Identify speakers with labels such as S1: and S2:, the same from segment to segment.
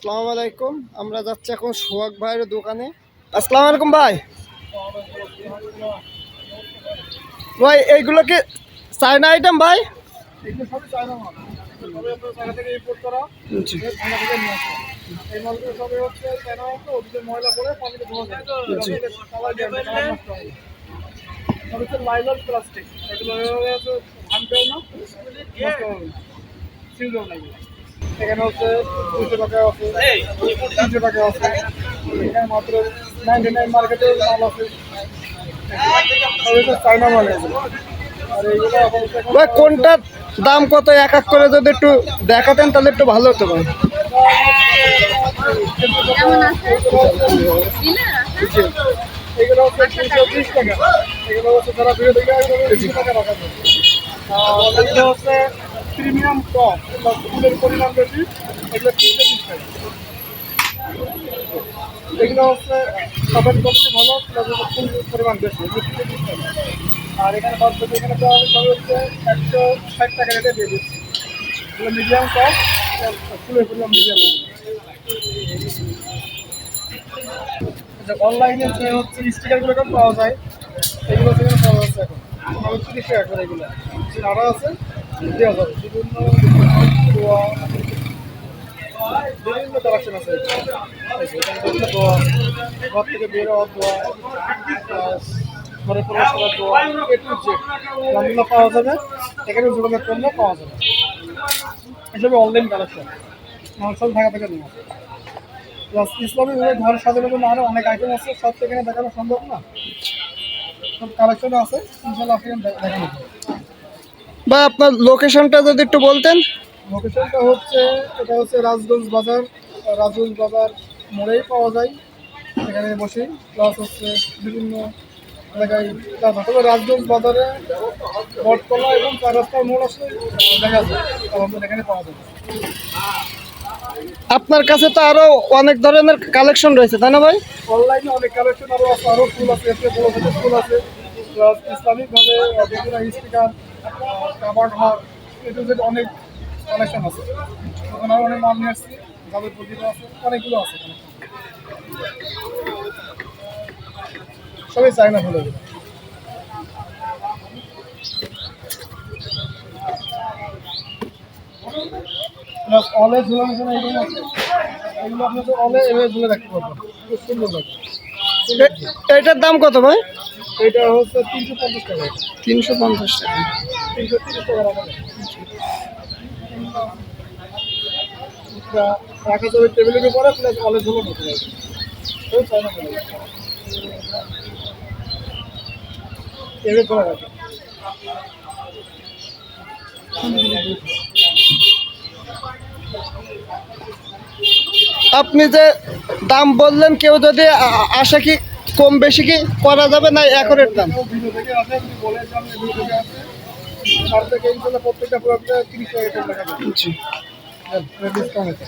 S1: আসসালামু আলাইকুম। আমরা যাচ্ছি এখন সোহাগ ভাইয়ের দোকানে। আসসালামু আলাইকুম ভাই। ভাই এইগুলো কি চায়না আইটেম ভাই?
S2: এগুলো সবই চায়না মাল। সবই আপনার চায়না থেকে ইম্পোর্ট করা,
S1: জি
S2: ঢাকা থেকে নিয়ে আসা। এই মালগুলো সবই হচ্ছে চায়না মাল, তো ওদিকে ময়লা করে পানিতে ধোয়া যায়।
S1: জি।
S2: কালার যাবে, কালার নষ্ট হবে। আর হচ্ছে লাইলন প্লাস্টিক, এগুলো হচ্ছে ভাঙবেও না, নষ্ট হবে না, সিলও নাই। এখানে হচ্ছে 200 টাকা আছে, 300 টাকা আছে, এখানে মাত্র 99 মার্কেটে মাল আছে। সব হচ্ছে চায়না মাল এগুলো। আর এইগুলো এখন
S1: ভাই কোনটার দাম কত এক এক করে যদি একটু দেখাতেন তাহলে একটু ভালো হতো ভাই।
S2: এগুলো হচ্ছে 320 টাকা, এগুলো হচ্ছে যারা ভিডিও দেখে এগুলো 20 টাকা রাখা যাবে। এগুলো হচ্ছে প্রিমিয়াম টপ, ফুলের পরিমাণ বেশি, এগুলো 320 টাকা। এগুলো হচ্ছে সবের কোয়ালিটি ভালো, প্লাস ফুল পরিমাণ বেশি, এগুলো 320 টাকা। আর এখানে বাদ বাকি এখানে তো আমি সব হচ্ছে 160 টাকা রেটে দিয়ে দিচ্ছি। এগুলো মিডিয়াম টপ, ফুলের পরিমাণ মিডিয়াম। অনলাইনে যে হচ্ছে স্টিকারগুলো এখন পাওয়া যায়, এগুলো সেখানে পাওয়া যাচ্ছে এখন 30 টাকা করে। এগুলো আরও আছে, দেওয়া যাবে বিভিন্ন দোয়া, বিভিন্ন কালেকশন আছে। বিভিন্ন দোয়া, ঘর থেকে বের হওয়ার দোয়া, ঘরে প্রবেশ করার দোয়া, এগুলো পাওয়া যাবে। এখানে যোগাযোগ করলে পাওয়া যাবে। এসবে অনলাইন কালেকশন সব ঢাকা থেকে নিয়ে আসে। প্লাস ইসলামিকভাবে ঘর সাজানোর জন্য আরও অনেক আইটেম আছে, সব তো এখানে দেখানো সম্ভব না। সব কালেকশনও আছে, ইনশাল্লাহ আপনি দেখানো যাবে।
S1: ভাই আপনার লোকেশনটা যদি একটু বলতেন।
S2: লোকেশনটা হচ্ছে, এটা হচ্ছে রাজগঞ্জ বাজার। রাজগঞ্জ বাজার মোড়েই পাওয়া যায়, এখানে বসে। প্লাস হচ্ছে বিভিন্ন এলাকায়, তবে রাজগঞ্জ বাজারে বটতলা এবং 4 রাস্তার মোড় আসলে দেখা যায়, আমাদের এখানে পাওয়া যাবে।
S1: আপনার কাছে তো আরো অনেক ধরনের কালেকশন রয়েছে তাই না ভাই?
S2: অনলাইনে অনেক কালেকশন আরও আছে, আরও ফুল আছে, এতে বড় ছোটো ফুল আছে। প্লাস ইসলামিকভাবে বিভিন্ন স্টিকার, কাবার ঘর, এটু যেটা অনেক কালেকশন আছে। ওখানে আরও অনেক মাল নিয়ে আসছি, যাদের প্রতিভা আছে, অনেকগুলো আছে। সবই চায়না ফুল এগুলো। প্লাস অলে ঝুলানোর জন্য এগুলো আছে, এগুলো আপনাকে অলে এভাবে ঝুলে রাখতে পারবেন, খুব সুন্দর লাগে।
S1: এটার দাম কত ভাই?
S2: এটা হচ্ছে 350 টাকা।
S1: 350 টাকা।
S2: 330 টাকা রাখা যায়। রাখা যাবে টেবিলের উপরে, প্লাস অলে ঝুলানো হতে পারবে। খুব চায়না ফুল এভাবে ঝোলা রাখে।
S1: আপনি যে দাম বললেন, কেউ যদি আসে কি কম বেশি কি করা যাবে না একরের দাম?
S2: ভিডিও থেকে আসে, যদি বলে যে আমি ভিডিও থেকে আসে, তার থেকে ইনশাল্লাহ প্রত্যেকটা প্রোডাক্টে 30 টাকা কম রাখা যাবে।
S1: জি।
S2: ডিসকাউন্ট আছে।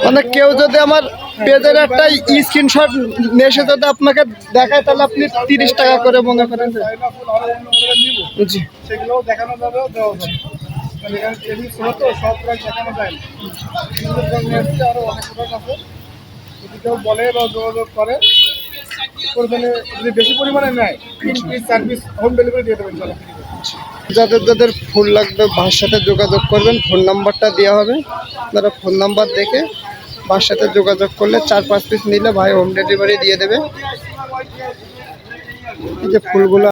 S1: মানে কেউ যদি আমার পেজের একটা স্ক্রিনশট নিয়ে এসে যদি আপনাকে দেখায় তাহলে আপনি 30 টাকা করে মনে করেন যে।
S2: চায়না ফুল আরও অন্য মডেলের নিব,
S1: জি
S2: সেগুলোও দেখানো যাবে, দেওয়া যাবে। কারণ এখানে টেবিল ছিল তো, সব প্রায় দেখানো যায় না। সুন্দর নিয়ে এসেছি, আরও অনেক প্রোডাক্ট আছে। যদি কেউ বলে বা যোগাযোগ করে, প্রয়োজনে যদি বেশি পরিমাণে নেয়, 3 পিস 4 পিস হোম ডেলিভারি দিয়ে দেবেন। চলো,
S1: যাদের যাদের ফুল লাগবে ভাইয়ের সাথে যোগাযোগ করবেন, ফোন নাম্বারটা দেওয়া হবে। আপনারা ফোন নাম্বার দেখে ভাইয়ের সাথে যোগাযোগ করলে 4-5 পিস নিলে ভাই হোম ডেলিভারি দিয়ে দেবে। এই যে ফুলগুলো